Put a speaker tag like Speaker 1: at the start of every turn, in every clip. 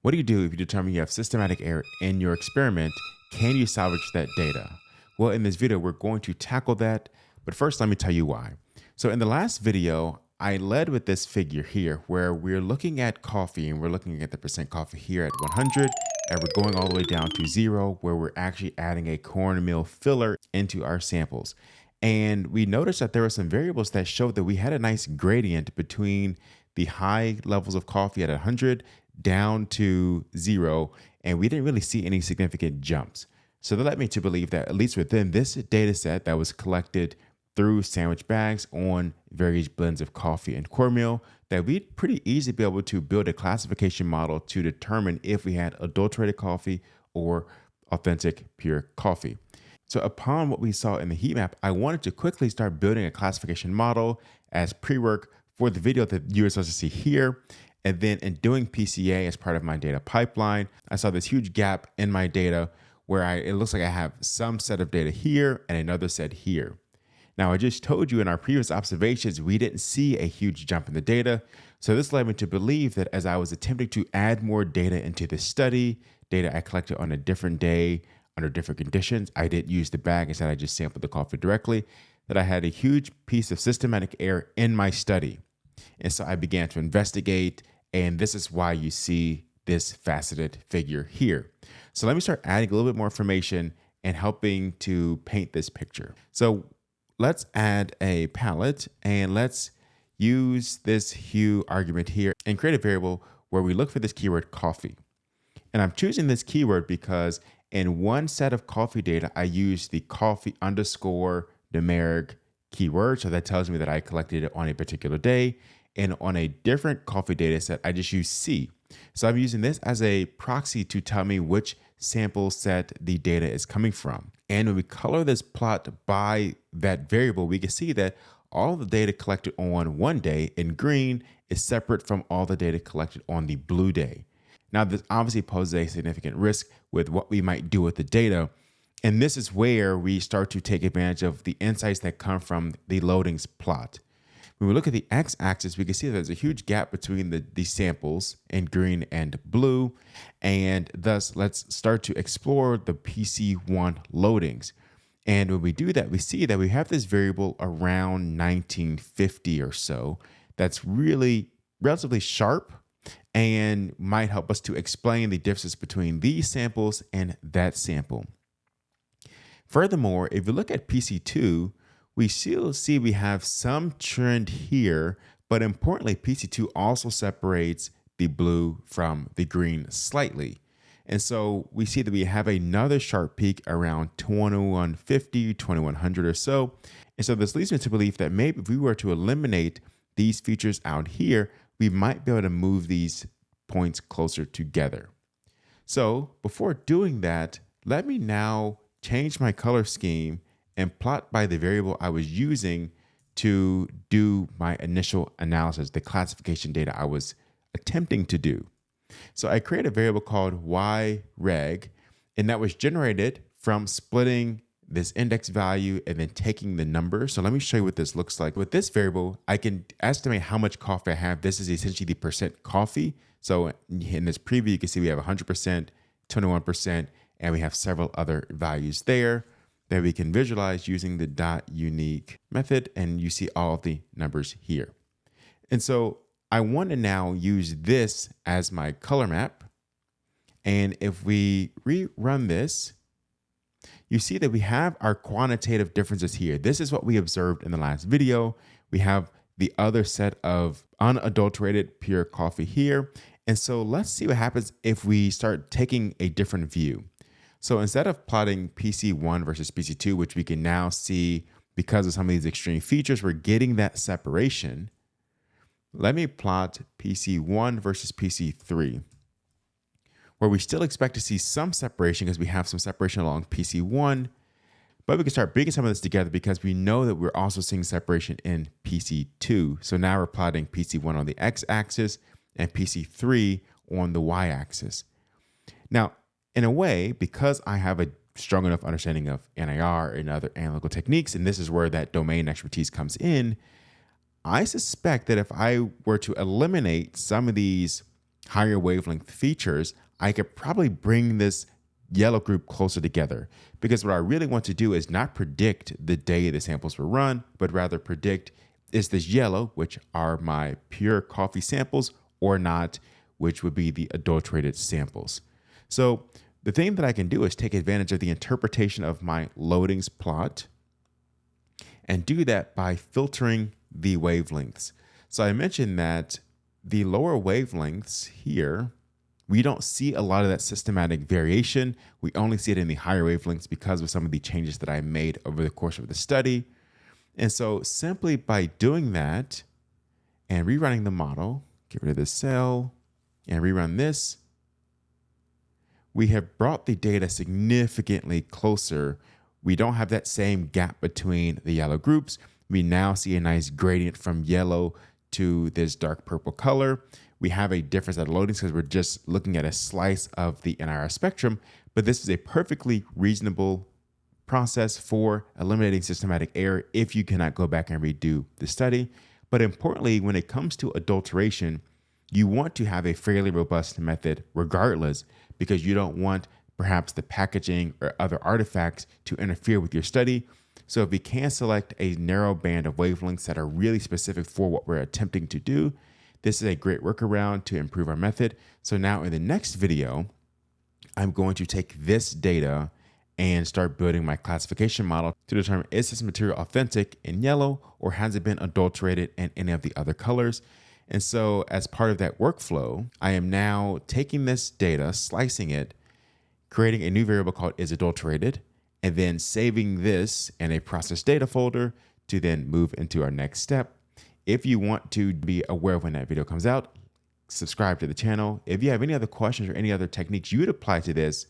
Speaker 1: What do you do if you determine you have systematic error in your experiment? Can you salvage that data? Well, in this video, we're going to tackle that, but first let me tell you why. So in the last video, I led with this figure here where we're looking at coffee and we're looking at the percent coffee here at 100 and we're going all the way down to 0 where we're actually adding a cornmeal filler into our samples. And we noticed that there were some variables that showed that we had a nice gradient between the high levels of coffee at 100 down to 0, and we didn't really see any significant jumps. So that led me to believe that at least within this data set that was collected through sandwich bags on various blends of coffee and cornmeal, that we'd pretty easily be able to build a classification model to determine if we had adulterated coffee or authentic pure coffee. So upon what we saw in the heat map, I wanted to quickly start building a classification model as pre-work for the video that you are supposed to see here. And then in doing PCA as part of my data pipeline, I saw this huge gap in my data where it looks like I have some set of data here and another set here. Now, I just told you in our previous observations, we didn't see a huge jump in the data. So this led me to believe that as I was attempting to add more data into this study, data I collected on a different day, under different conditions, I didn't use the bag, instead I just sampled the coffee directly, that I had a huge piece of systematic error in my study. And so I began to investigate, and this is why you see this faceted figure here. So let me start adding a little bit more information and helping to paint this picture. So let's add a palette and let's use this hue argument here and create a variable where we look for this keyword coffee. And I'm choosing this keyword because in one set of coffee data, I use the coffee underscore numeric keyword. So that tells me that I collected it on a particular day. And on a different coffee data set, I just use C. So I'm using this as a proxy to tell me which sample set the data is coming from. And when we color this plot by that variable, we can see that all the data collected on one day in green is separate from all the data collected on the blue day. Now, this obviously poses a significant risk with what we might do with the data. And this is where we start to take advantage of the insights that come from the loadings plot. When we look at the x-axis, we can see that there's a huge gap between the samples in green and blue. And thus, let's start to explore the PC1 loadings. And when we do that, we see that we have this variable around 1950 or so that's really relatively sharp and might help us to explain the differences between these samples and that sample. Furthermore, if you look at PC2, we still see we have some trend here, but importantly, PC2 also separates the blue from the green slightly. And so we see that we have another sharp peak around 2150, 2100 or so. And so this leads me to believe that maybe if we were to eliminate these features out here, we might be able to move these points closer together. So before doing that, let me now change my color scheme and plot by the variable I was using to do my initial analysis, the classification data I was attempting to do. So I create a variable called yreg, and that was generated from splitting this index value and then taking the number. So let me show you what this looks like. With this variable, I can estimate how much coffee I have. This is essentially the percent coffee. So in this preview, you can see we have 100%, 21%, and we have several other values there that we can visualize using the .unique method, and you see all of the numbers here. And so I want to now use this as my color map. And if we rerun this, you see that we have our quantitative differences here. This is what we observed in the last video. We have the other set of unadulterated pure coffee here. And so let's see what happens if we start taking a different view. So instead of plotting PC1 versus PC2, which we can now see because of some of these extreme features, we're getting that separation. Let me plot PC1 versus PC3, where we still expect to see some separation because we have some separation along PC1, but we can start bringing some of this together because we know that we're also seeing separation in PC2. So now we're plotting PC1 on the x-axis and PC3 on the y-axis. Now, in a way, because I have a strong enough understanding of NIR and other analytical techniques, and this is where that domain expertise comes in, I suspect that if I were to eliminate some of these higher wavelength features, I could probably bring this yellow group closer together, because what I really want to do is not predict the day the samples will run, but rather predict, is this yellow, which are my pure coffee samples, or not, which would be the adulterated samples. So the thing that I can do is take advantage of the interpretation of my loadings plot and do that by filtering the wavelengths. So I mentioned that the lower wavelengths here, we don't see a lot of that systematic variation. We only see it in the higher wavelengths because of some of the changes that I made over the course of the study. And so simply by doing that and rerunning the model, get rid of this cell and rerun this, we have brought the data significantly closer. We don't have that same gap between the yellow groups. We now see a nice gradient from yellow to this dark purple color. We have a difference at loadings because we're just looking at a slice of the NIR spectrum, but this is a perfectly reasonable process for eliminating systematic error if you cannot go back and redo the study. But importantly, when it comes to adulteration, you want to have a fairly robust method regardless, because you don't want perhaps the packaging or other artifacts to interfere with your study. So if we can select a narrow band of wavelengths that are really specific for what we're attempting to do, this is a great workaround to improve our method. So now in the next video, I'm going to take this data and start building my classification model to determine, is this material authentic in yellow or has it been adulterated in any of the other colors? And so as part of that workflow, I am now taking this data, slicing it, creating a new variable called isAdulterated, and then saving this in a process data folder to then move into our next step. If you want to be aware of when that video comes out, subscribe to the channel. If you have any other questions or any other techniques you would apply to this,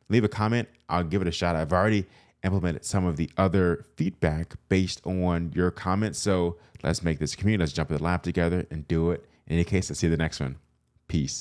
Speaker 1: leave a comment. I'll give it a shot. I've already implemented some of the other feedback based on your comments. So let's make this a community. Let's jump in the lab together and do it. In any case, let's see the next one. Peace.